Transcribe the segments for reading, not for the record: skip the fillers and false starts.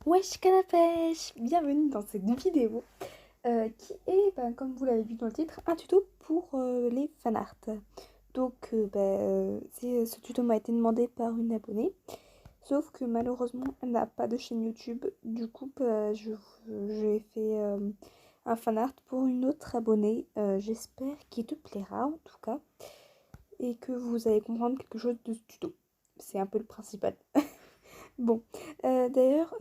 Wesh canapèche! Bienvenue dans cette vidéo qui est, comme vous l'avez vu dans le titre, un tuto pour les fanarts. Donc ce tuto m'a été demandé par une abonnée, sauf que malheureusement elle n'a pas de chaîne YouTube. Du coup j'ai fait un fanart pour une autre abonnée. J'espère qu'il te plaira en tout cas et que vous allez comprendre quelque chose de ce tuto. C'est un peu le principal. Bon, d'ailleurs,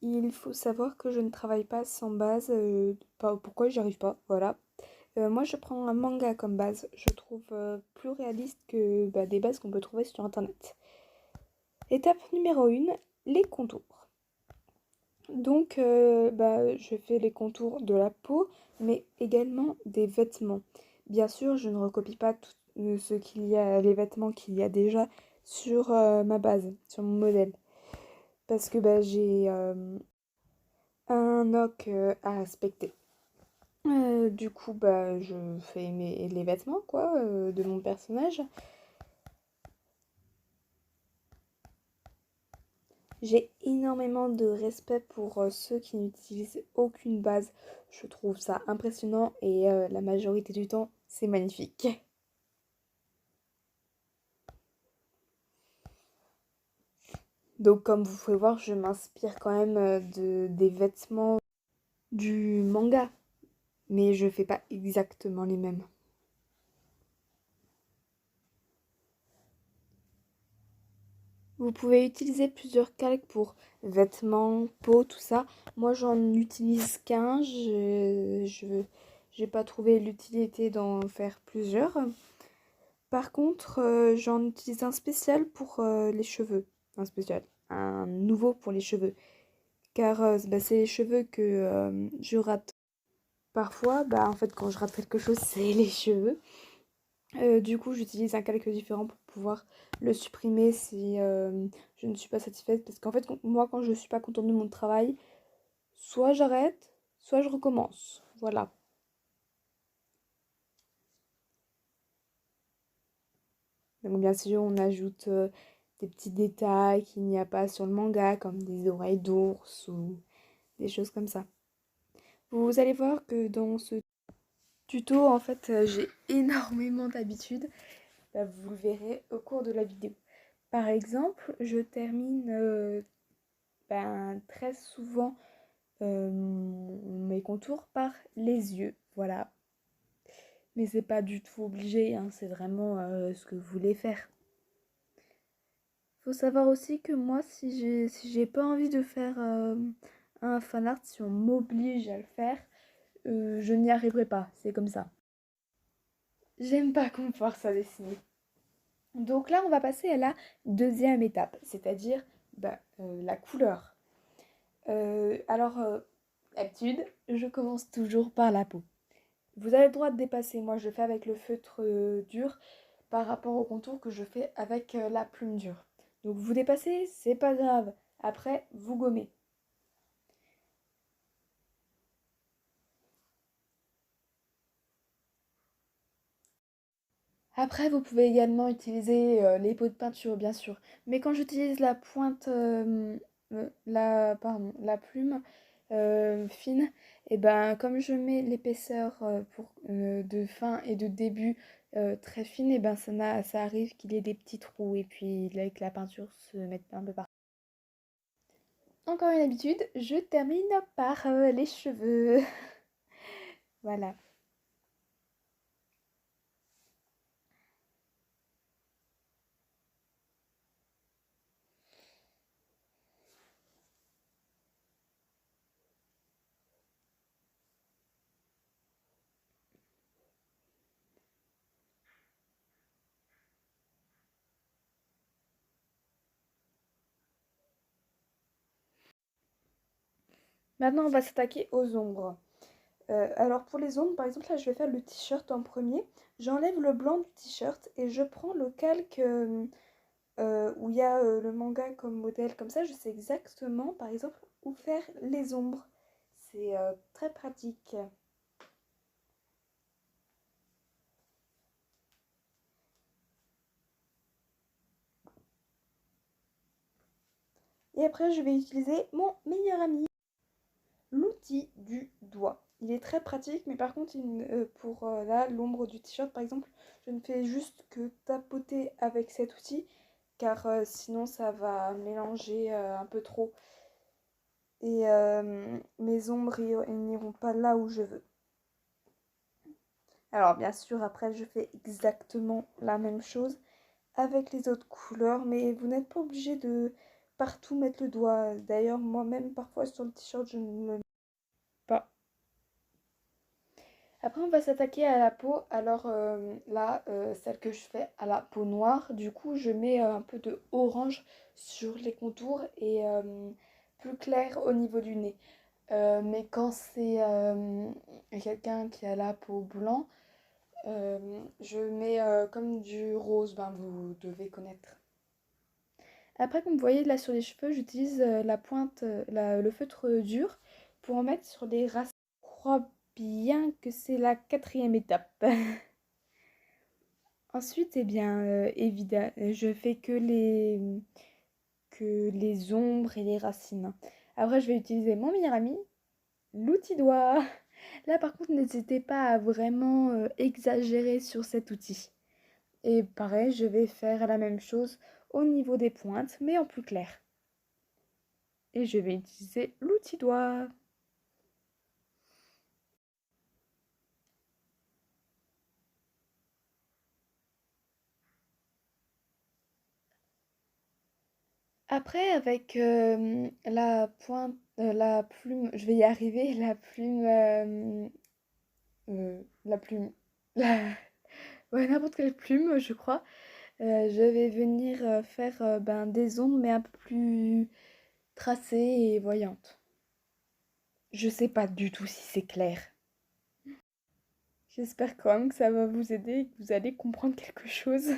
il faut savoir que je ne travaille pas sans base. Pourquoi j'y arrive pas, voilà. Moi je prends un manga comme base. Je trouve plus réaliste que des bases qu'on peut trouver sur internet. Étape numéro 1, les contours. Donc je fais les contours de la peau, mais également des vêtements. Bien sûr, je ne recopie pas tout ce qu'il y a, les vêtements qu'il y a déjà sur ma base, sur mon modèle. Parce que j'ai un OC à respecter. Du coup, je fais les vêtements, quoi, de mon personnage. J'ai énormément de respect pour ceux qui n'utilisent aucune base. Je trouve ça impressionnant et la majorité du temps, c'est magnifique. Donc, comme vous pouvez voir, je m'inspire quand même des vêtements du manga, mais je fais pas exactement les mêmes. Vous pouvez utiliser plusieurs calques pour vêtements, peau, tout ça. Moi, j'en utilise qu'un. J'ai pas trouvé l'utilité d'en faire plusieurs. Par contre, j'en utilise un spécial pour les cheveux. Un spécial. Un nouveau pour les cheveux. Car c'est les cheveux que je rate. Parfois, en fait, quand je rate quelque chose, c'est les cheveux. Du coup, j'utilise un calque différent pour pouvoir le supprimer si je ne suis pas satisfaite. Parce qu'en fait, moi, quand je ne suis pas contente de mon travail, soit j'arrête, soit je recommence. Voilà. Donc, bien sûr, on ajoute des petits détails qu'il n'y a pas sur le manga, comme des oreilles d'ours ou des choses comme ça. Vous allez voir que dans ce tuto, en fait, j'ai énormément d'habitude. Vous le verrez au cours de la vidéo. Par exemple, je termine très souvent mes contours par les yeux, voilà. Mais c'est pas du tout obligé, hein, c'est vraiment ce que vous voulez faire. Faut savoir aussi que moi, si j'ai pas envie de faire un fanart, si on m'oblige à le faire, je n'y arriverai pas, c'est comme ça. J'aime pas qu'on me force à dessiner. Donc là, on va passer à la deuxième étape, c'est-à-dire la couleur. Habitude, je commence toujours par la peau. Vous avez le droit de dépasser. Moi, je fais avec le feutre dur par rapport au contour que je fais avec la plume dure. Donc, vous dépassez, c'est pas grave. Après, vous gommez. Après, vous pouvez également utiliser les pots de peinture, bien sûr. Mais quand j'utilise la pointe, la plume fine, et comme je mets l'épaisseur de fin et de début très fine, et ça arrive qu'il y ait des petits trous et puis avec la peinture se mette un peu partout. Encore une habitude, je termine par les cheveux. Voilà. Maintenant, on va s'attaquer aux ombres. Alors pour les ombres, par exemple, là je vais faire le t-shirt en premier. J'enlève le blanc du t-shirt et je prends le calque où il y a le manga comme modèle. Comme ça, je sais exactement, par exemple, où faire les ombres. C'est très pratique. Et après, je vais utiliser mon meilleur ami, l'outil du doigt. Il est très pratique, mais par contre, pour là, l'ombre du t-shirt, par exemple, je ne fais juste que tapoter avec cet outil, car sinon, ça va mélanger un peu trop. Et mes ombres, elles n'iront pas là où je veux. Alors, bien sûr, après, je fais exactement la même chose avec les autres couleurs, mais vous n'êtes pas obligé de partout mettre le doigt. D'ailleurs, moi-même, parfois sur le t-shirt, je ne le mets pas. Après, on va s'attaquer à la peau. Alors là, celle que je fais à la peau noire, du coup, je mets un peu de orange sur les contours et plus clair au niveau du nez. Mais quand c'est quelqu'un qui a la peau blanc, je mets comme du rose, ben, vous devez connaître. Après, comme vous voyez là sur les cheveux, j'utilise la pointe, le feutre dur pour en mettre sur les racines. Je crois bien que c'est la quatrième étape. Ensuite, eh bien, évidemment, je fais que les ombres et les racines. Après, je vais utiliser mon meilleur ami, l'outil doigt. Là, par contre, n'hésitez pas à vraiment exagérer sur cet outil. Et pareil, je vais faire la même chose au niveau des pointes, mais en plus clair. Et je vais utiliser l'outil doigt. Après, avec la pointe, la plume, je vais y arriver, la plume, ouais, n'importe quelle plume, je crois. Je vais venir faire ben, des ombres, mais un peu plus tracées et voyantes. Je sais pas du tout si c'est clair. J'espère quand même que ça va vous aider et que vous allez comprendre quelque chose.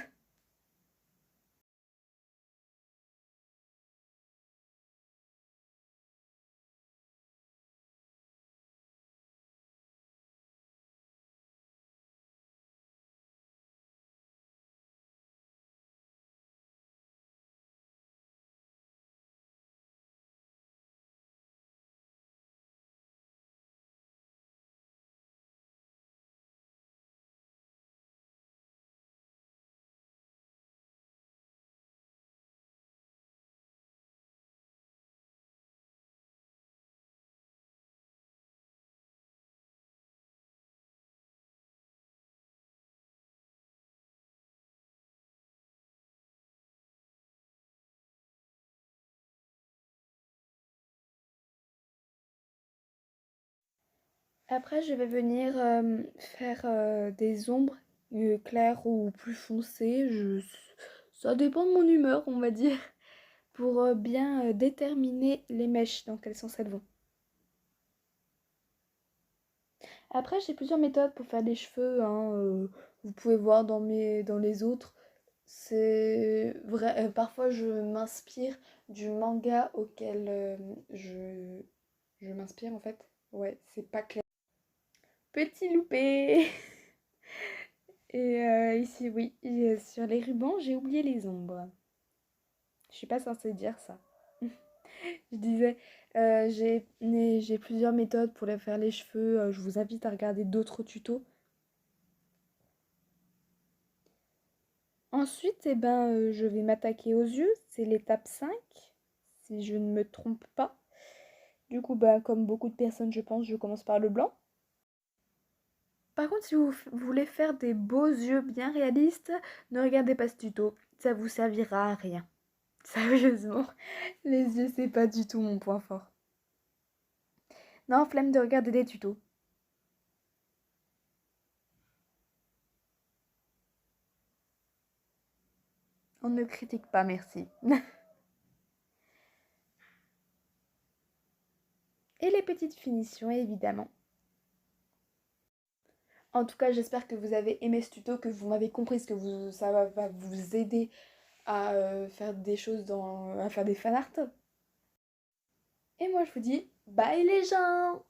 Après, je vais venir faire des ombres claires ou plus foncées. Ça dépend de mon humeur, on va dire, pour bien déterminer les mèches dans quel sens elles vont. Après, j'ai plusieurs méthodes pour faire des cheveux, hein, vous pouvez voir dans les autres. C'est vrai, parfois je m'inspire du manga auquel je m'inspire en fait. Ouais, c'est pas clair. Petit loupé! Et ici, oui, sur les rubans, j'ai oublié les ombres. Je suis pas censée dire ça. Je disais, j'ai plusieurs méthodes pour faire les cheveux. Je vous invite à regarder d'autres tutos. Ensuite, eh ben, je vais m'attaquer aux yeux. C'est l'étape 5, si je ne me trompe pas. Du coup, bah, comme beaucoup de personnes, je pense, je commence par le blanc. Par contre, si vous voulez faire des beaux yeux bien réalistes, ne regardez pas ce tuto. Ça vous servira à rien. Sérieusement, les yeux, c'est pas du tout mon point fort. Non, flemme de regarder des tutos. On ne critique pas, merci. Et les petites finitions, évidemment. En tout cas, j'espère que vous avez aimé ce tuto, que vous m'avez compris, ça va vous aider à faire des choses à faire des fanarts. Et moi, je vous dis bye les gens!